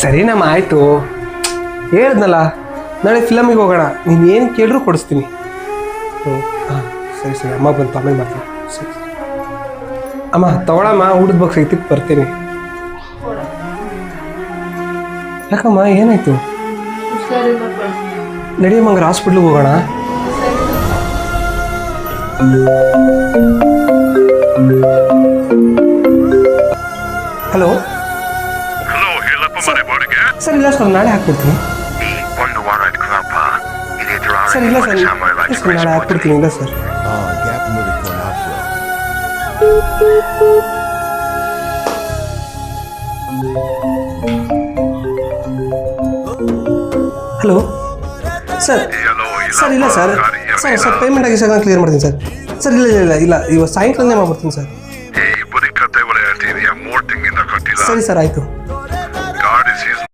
ಸರಿನಮ್ಮ ಆಯಿತು ಹೇಳಿದ್ನಲ್ಲ ನಾಳೆ ಫಿಲಮಿಗೆ ಹೋಗೋಣ ನೀನು ಏನು ಕೇಳಿದ್ರು ಕೊಡಿಸ್ತೀನಿ. ಹಾಂ ಸರಿ ಸರಿ ಅಮ್ಮ ಬಂತು ಆಮೇಲೆ ಮಾಡ್ತೀನಿ. ಸರಿ ಅಮ್ಮ ತಗೊಳಮ್ಮ ಊಟದ ಬಾಕ್ಸ್ ಐತಿತ್ತು ಬರ್ತೀನಿ. ಯಾಕಮ್ಮ ಏನಾಯಿತು? ನಡಿಯಮ್ಮಂಗಾರೆ ಹಾಸ್ಪಿಟ್ಲಿಗೆ ಹೋಗೋಣ. ಹಲೋ ಹಲೋ ಹೇಳಪ್ಪ ಮನೆ ಬಾಡಿಗೆ ಸರ್ ಇಲ್ಲ ಸರ್ ನಾಳೆ ಹಾಕ್ಬಿಡ್ತೀನಿ. ಒಂದು ವಾರ ಆಯ್ತಪ್ಪ ಇದೇ ತರ ಸರ್ ಇಲ್ಲ ಸರ್ ನಾಳೆ ಹಾಕ್ಬಿಡ್ತೀನಿ. ಇಲ್ಲ ಸರ್ ಹಲೋ ಸರ್ ಸರ್ ಇಲ್ಲ ಸರ್ ಸರ್ ಸರ್ ಪೇಮೆಂಟ್ ಆಗಿ ಸರ್ ನಾನು ಕ್ಲಿಯರ್ ಮಾಡ್ತೀನಿ ಸರ್. ಸರ್ ಇಲ್ಲ ಇಲ್ಲ ಇಲ್ಲ ಇವತ್ತು ಸಾಯಂಕಾಲನೇ ಮಾಡ್ಬಿಡ್ತೀನಿ ಸರ್. ಈ ಬರೀ ಕತೆ ಒಳ್ಳೆ ಹೇಳ್ತಿದೀಯ 3 ತಿಂಗಳಿಂದ ಕಟ್ಟಿಲ್ಲ. ಸರಿ ಸರ್ ಆಯಿತು.